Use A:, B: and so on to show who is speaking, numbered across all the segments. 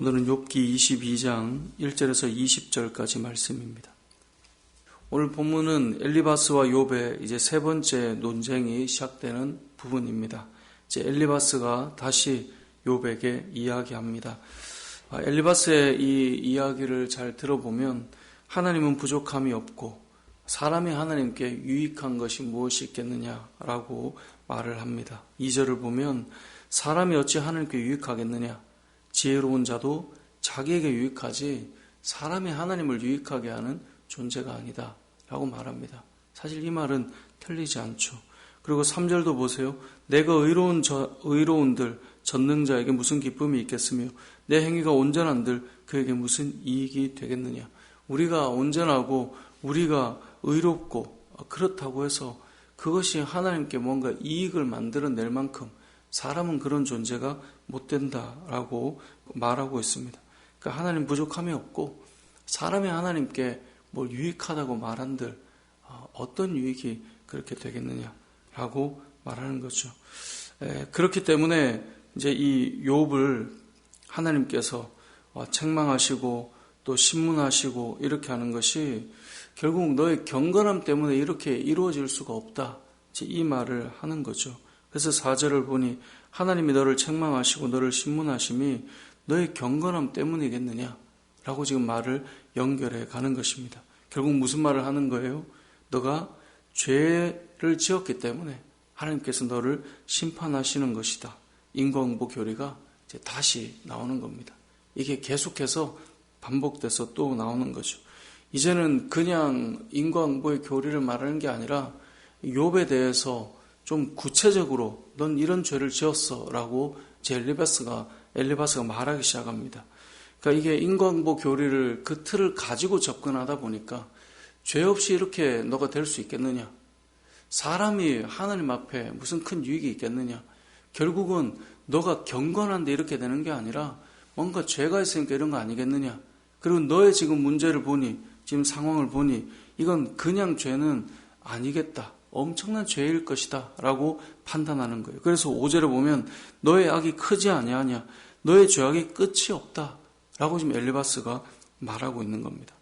A: 오늘은 욥기 22장 1절에서 20절까지 말씀입니다. 오늘 본문은 엘리바스와 욥의 이제 세 번째 논쟁이 시작되는 부분입니다. 이제 엘리바스가 다시 욥에게 이야기합니다. 엘리바스의 이 이야기를 잘 들어보면 하나님은 부족함이 없고 사람이 하나님께 유익한 것이 무엇이 있겠느냐라고 말을 합니다. 2절을 보면 사람이 어찌 하나님께 유익하겠느냐? 지혜로운 자도 자기에게 유익하지 사람이 하나님을 유익하게 하는 존재가 아니다 라고 말합니다. 사실 이 말은 틀리지 않죠. 그리고 3절도 보세요. 내가 의로운들 전능자에게 무슨 기쁨이 있겠으며 내 행위가 온전한들 그에게 무슨 이익이 되겠느냐. 우리가 온전하고 우리가 의롭고 그렇다고 해서 그것이 하나님께 뭔가 이익을 만들어낼 만큼 사람은 그런 존재가 못 된다라고 말하고 있습니다. 그러니까 하나님 부족함이 없고 사람이 하나님께 뭘 유익하다고 말한들 어떤 유익이 그렇게 되겠느냐라고 말하는 거죠. 그렇기 때문에 이제 이 욥을 하나님께서 책망하시고 또 신문하시고 이렇게 하는 것이 결국 너의 경건함 때문에 이렇게 이루어질 수가 없다. 이 말을 하는 거죠. 그래서 4절을 보니 하나님이 너를 책망하시고 너를 신문하심이 너의 경건함 때문이겠느냐 라고 지금 말을 연결해 가는 것입니다. 결국 무슨 말을 하는 거예요? 너가 죄를 지었기 때문에 하나님께서 너를 심판하시는 것이다. 인과응보 교리가 이제 다시 나오는 겁니다. 이게 계속해서 반복돼서 또 나오는 거죠. 이제는 그냥 인과응보의 교리를 말하는 게 아니라 욥에 대해서 좀 구체적으로 넌 이런 죄를 지었어 라고 엘리바스가 말하기 시작합니다. 그러니까 이게 인과응보 교리를 그 틀을 가지고 접근하다 보니까 죄 없이 이렇게 너가 될 수 있겠느냐? 사람이 하나님 앞에 무슨 큰 유익이 있겠느냐? 결국은 너가 경건한데 이렇게 되는 게 아니라 뭔가 죄가 있으니까 이런 거 아니겠느냐? 그리고 너의 지금 문제를 보니 지금 상황을 보니 이건 그냥 죄는 아니겠다. 엄청난 죄일 것이다 라고 판단하는 거예요. 그래서 5절에 보면 너의 악이 크지 아니하냐, 너의 죄악이 끝이 없다 라고 지금 엘리바스가 말하고 있는 겁니다.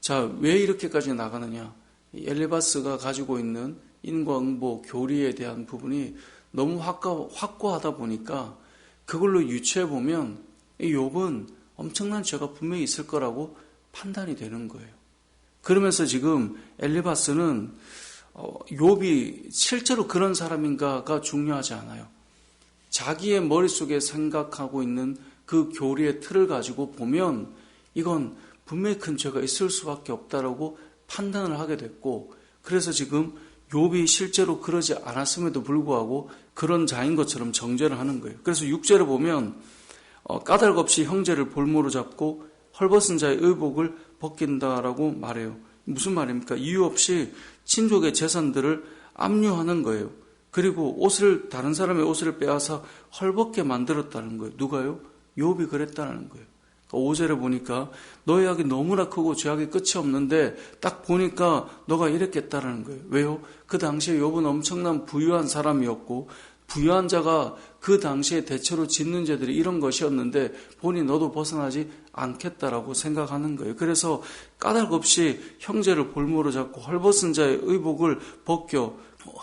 A: 자, 왜 이렇게까지 나가느냐? 엘리바스가 가지고 있는 인과응보 교리에 대한 부분이 너무 확고하다 보니까 그걸로 유추해 보면 이 욥은 엄청난 죄가 분명히 있을 거라고 판단이 되는 거예요. 그러면서 지금 엘리바스는 욥이 실제로 그런 사람인가가 중요하지 않아요. 자기의 머릿속에 생각하고 있는 그 교리의 틀을 가지고 보면 이건 분명히 큰 죄가 있을 수밖에 없다라고 판단을 하게 됐고, 그래서 지금 욥이 실제로 그러지 않았음에도 불구하고 그런 자인 것처럼 정죄를 하는 거예요. 그래서 6절에 보면 까닭 없이 형제를 볼모로 잡고 헐벗은 자의 의복을 벗긴다라고 말해요. 무슨 말입니까? 이유 없이 친족의 재산들을 압류하는 거예요. 그리고 다른 사람의 옷을 빼앗아 헐벗게 만들었다는 거예요. 누가요? 욥이 그랬다는 거예요. 5절에 보니까 너의 악이 너무나 크고 죄악이 끝이 없는데 딱 보니까 너가 이랬겠다라는 거예요. 왜요? 그 당시에 욥은 엄청난 부유한 사람이었고 부유한 자가 그 당시에 대체로 짓는 죄들이 이런 것이었는데 보니 너도 벗어나지 않겠다라고 생각하는 거예요. 그래서 까닭 없이 형제를 볼모로 잡고 헐벗은 자의 의복을 벗겨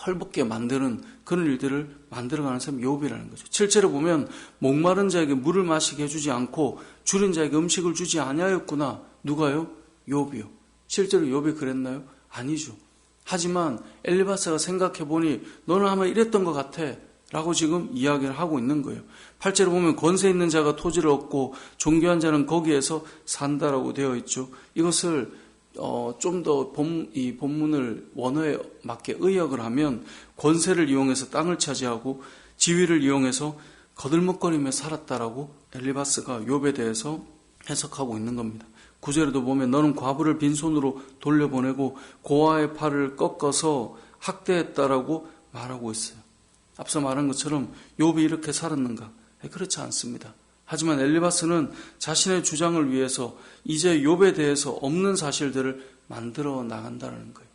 A: 헐벗게 만드는 그런 일들을 만들어가는 사람이 욥이라는 거죠. 7절에 보면 목마른 자에게 물을 마시게 해주지 않고 줄인 자에게 음식을 주지 아니하였구나. 누가요? 욥이요. 실제로 욥이 그랬나요? 아니죠. 하지만 엘리바스가 생각해보니 너는 아마 이랬던 것 같아 라고 지금 이야기를 하고 있는 거예요. 8절에 보면 권세 있는 자가 토지를 얻고 존귀한 자는 거기에서 산다라고 되어 있죠. 이것을 좀 더 이 본문을 원어에 맞게 의역을 하면 권세를 이용해서 땅을 차지하고 지위를 이용해서 거들먹거리며 살았다라고 엘리바스가 욥에 대해서 해석하고 있는 겁니다. 9절에도 보면 너는 과부를 빈손으로 돌려보내고 고아의 팔을 꺾어서 학대했다라고 말하고 있어요. 앞서 말한 것처럼 욥이 이렇게 살았는가? 그렇지 않습니다. 하지만 엘리바스는 자신의 주장을 위해서 이제 욥에 대해서 없는 사실들을 만들어 나간다는 거예요.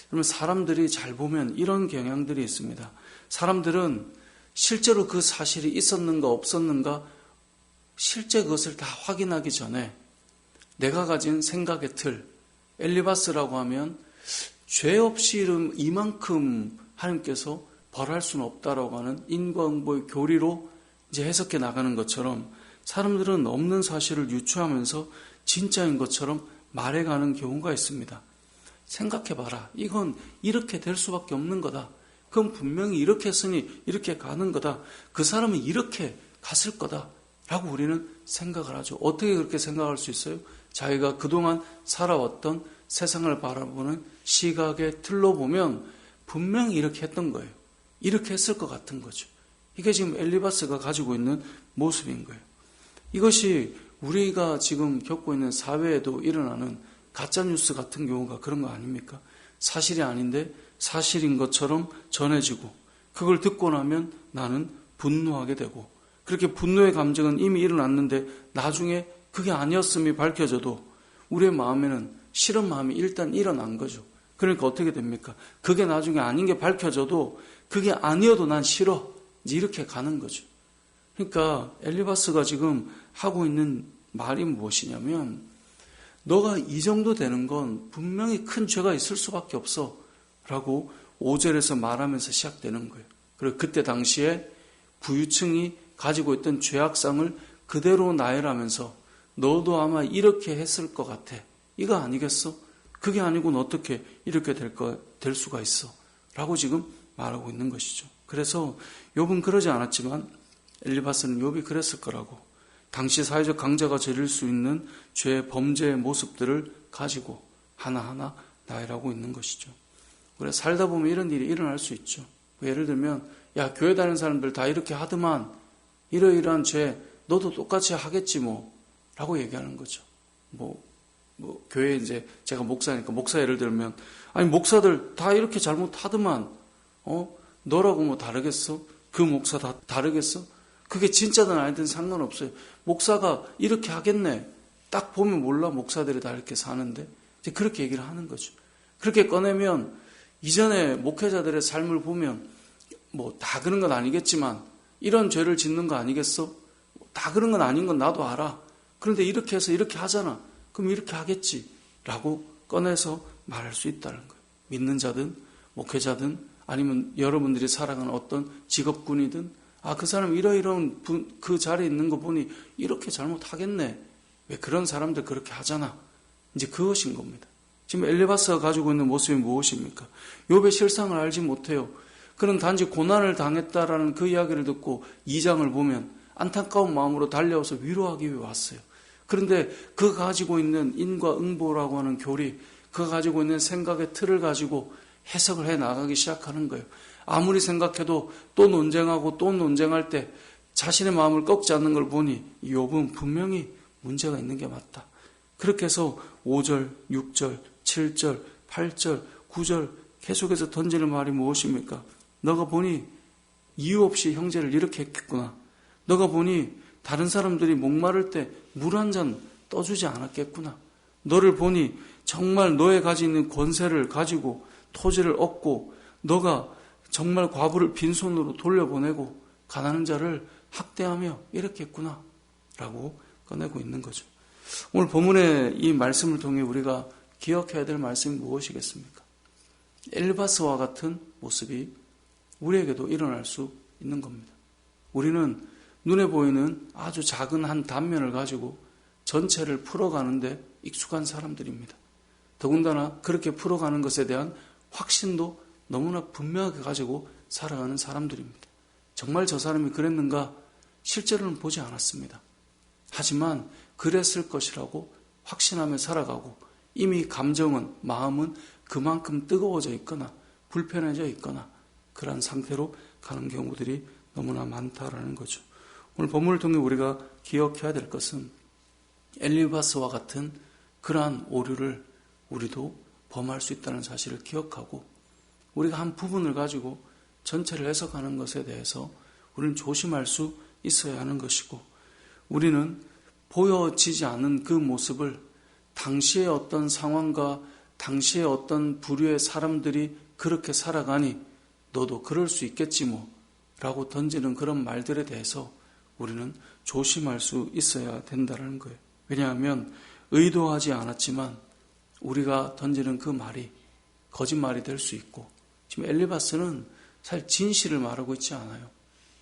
A: 그러면 사람들이 잘 보면 이런 경향들이 있습니다. 사람들은 실제로 그 사실이 있었는가 없었는가 실제 그것을 다 확인하기 전에 내가 가진 생각의 틀, 엘리바스라고 하면 죄 없이 이만큼 하나님께서 벌할 수는 없다라고 하는 인과응보의 교리로 이제 해석해 나가는 것처럼 사람들은 없는 사실을 유추하면서 진짜인 것처럼 말해가는 경우가 있습니다. 생각해봐라. 이건 이렇게 될 수밖에 없는 거다. 그건 분명히 이렇게 했으니 이렇게 가는 거다. 그 사람은 이렇게 갔을 거다. 라고 우리는 생각을 하죠. 어떻게 그렇게 생각할 수 있어요? 자기가 그동안 살아왔던 세상을 바라보는 시각의 틀로 보면 분명히 이렇게 했던 거예요. 이렇게 했을 것 같은 거죠. 이게 지금 엘리바스가 가지고 있는 모습인 거예요. 이것이 우리가 지금 겪고 있는 사회에도 일어나는 가짜뉴스 같은 경우가 그런 거 아닙니까? 사실이 아닌데 사실인 것처럼 전해지고 그걸 듣고 나면 나는 분노하게 되고 그렇게 분노의 감정은 이미 일어났는데 나중에 그게 아니었음이 밝혀져도 우리의 마음에는 싫은 마음이 일단 일어난 거죠. 그러니까 어떻게 됩니까? 그게 나중에 아닌 게 밝혀져도 그게 아니어도 난 싫어. 이제 이렇게 가는 거죠. 그러니까 엘리바스가 지금 하고 있는 말이 무엇이냐면 너가 이 정도 되는 건 분명히 큰 죄가 있을 수밖에 없어 라고 5절에서 말하면서 시작되는 거예요. 그리고 그때 당시에 부유층이 가지고 있던 죄악상을 그대로 나열하면서 너도 아마 이렇게 했을 것 같아. 이거 아니겠어? 그게 아니고는 어떻게 이렇게 될 수가 있어? 라고 지금 말하고 있는 것이죠. 그래서 욥은 그러지 않았지만 엘리바스는 욥이 그랬을 거라고 당시 사회적 강자가 저릴 수 있는 죄의 범죄의 모습들을 가지고 하나하나 나열하고 있는 것이죠. 그래 살다 보면 이런 일이 일어날 수 있죠. 예를 들면 야 교회 다니는 사람들 다 이렇게 하더만 이러이러한 죄 너도 똑같이 하겠지 뭐 라고 얘기하는 거죠. 뭐 교회 이제 제가 목사니까 목사 예를 들면 아니 목사들 다 이렇게 잘못하더만 너라고 뭐 다르겠어? 그 목사 다 다르겠어? 그게 진짜든 아니든 상관없어요. 목사가 이렇게 하겠네. 딱 보면 몰라 목사들이 다 이렇게 사는데 이제 그렇게 얘기를 하는 거죠. 그렇게 꺼내면 이전에 목회자들의 삶을 보면 뭐 다 그런 건 아니겠지만 이런 죄를 짓는 거 아니겠어? 다 그런 건 아닌 건 나도 알아. 그런데 이렇게 해서 이렇게 하잖아. 그럼 이렇게 하겠지. 라고 꺼내서 말할 수 있다는 거예요. 믿는 자든 목회자든 아니면 여러분들이 살아가는 어떤 직업군이든 그 사람 이러이러한 그 자리에 있는 거 보니 이렇게 잘못하겠네. 왜 그런 사람들 그렇게 하잖아. 이제 그것인 겁니다. 지금 엘리바스가 가지고 있는 모습이 무엇입니까? 욥의 실상을 알지 못해요. 그는 단지 고난을 당했다라는 그 이야기를 듣고 2장을 보면 안타까운 마음으로 달려와서 위로하기 위해 왔어요. 그런데 그가 가지고 있는 인과응보라고 하는 교리, 그가 가지고 있는 생각의 틀을 가지고 해석을 해 나가기 시작하는 거예요. 아무리 생각해도 또 논쟁하고 또 논쟁할 때 자신의 마음을 꺾지 않는 걸 보니 욥은 분명히 문제가 있는 게 맞다. 그렇게 해서 5절, 6절, 7절, 8절, 9절 계속해서 던지는 말이 무엇입니까? 너가 보니 이유 없이 형제를 이렇게 했겠구나. 너가 보니 다른 사람들이 목마를 때 물 한 잔 떠주지 않았겠구나. 너를 보니 정말 너의 가지고 있는 권세를 가지고 토지를 얻고 너가 정말 과부를 빈손으로 돌려보내고 가난한 자를 학대하며 이렇게 했구나 라고 꺼내고 있는 거죠. 오늘 본문의 이 말씀을 통해 우리가 기억해야 될 말씀이 무엇이겠습니까? 엘리바스와 같은 모습이 우리에게도 일어날 수 있는 겁니다. 우리는 눈에 보이는 아주 작은 한 단면을 가지고 전체를 풀어가는데 익숙한 사람들입니다. 더군다나 그렇게 풀어가는 것에 대한 확신도 너무나 분명하게 가지고 살아가는 사람들입니다. 정말 저 사람이 그랬는가? 실제로는 보지 않았습니다. 하지만 그랬을 것이라고 확신하며 살아가고 이미 감정은, 마음은 그만큼 뜨거워져 있거나 불편해져 있거나 그러한 상태로 가는 경우들이 너무나 많다라는 거죠. 오늘 본문을 통해 우리가 기억해야 될 것은 엘리바스와 같은 그러한 오류를 우리도 범할 수 있다는 사실을 기억하고 우리가 한 부분을 가지고 전체를 해석하는 것에 대해서 우리는 조심할 수 있어야 하는 것이고 우리는 보여지지 않는 그 모습을 당시의 어떤 상황과 당시의 어떤 부류의 사람들이 그렇게 살아가니 너도 그럴 수 있겠지 뭐 라고 던지는 그런 말들에 대해서 우리는 조심할 수 있어야 된다는 거예요. 왜냐하면 의도하지 않았지만 우리가 던지는 그 말이 거짓말이 될 수 있고, 지금 엘리바스는 사실 진실을 말하고 있지 않아요.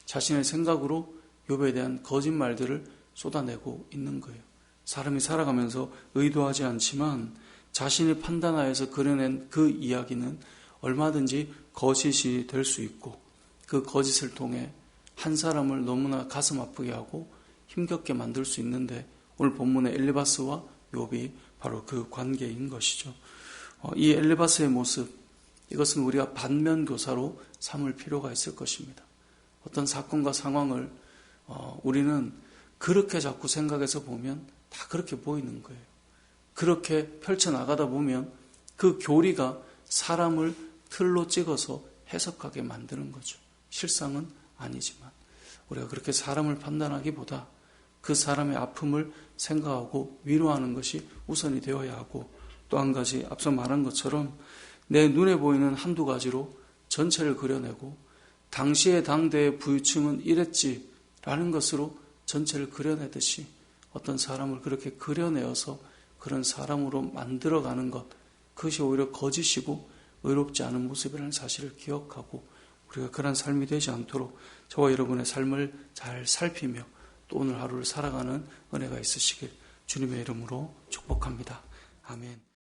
A: 자신의 생각으로 욥에 대한 거짓말들을 쏟아내고 있는 거예요. 사람이 살아가면서 의도하지 않지만 자신이 판단하여서 그려낸 그 이야기는 얼마든지 거짓이 될 수 있고, 그 거짓을 통해 한 사람을 너무나 가슴 아프게 하고 힘겹게 만들 수 있는데, 오늘 본문의 엘리바스와 욥이 바로 그 관계인 것이죠. 이 엘리바스의 모습, 이것은 우리가 반면교사로 삼을 필요가 있을 것입니다. 어떤 사건과 상황을 우리는 그렇게 자꾸 생각해서 보면 다 그렇게 보이는 거예요. 그렇게 펼쳐나가다 보면 그 교리가 사람을 틀로 찍어서 해석하게 만드는 거죠. 실상은 아니지만 우리가 그렇게 사람을 판단하기보다 그 사람의 아픔을 생각하고 위로하는 것이 우선이 되어야 하고, 또 한 가지 앞서 말한 것처럼 내 눈에 보이는 한두 가지로 전체를 그려내고 당시의 당대의 부유층은 이랬지라는 것으로 전체를 그려내듯이 어떤 사람을 그렇게 그려내어서 그런 사람으로 만들어가는 것, 그것이 오히려 거짓이고 의롭지 않은 모습이라는 사실을 기억하고 우리가 그런 삶이 되지 않도록 저와 여러분의 삶을 잘 살피며 또 오늘 하루를 살아가는 은혜가 있으시길 주님의 이름으로 축복합니다. 아멘.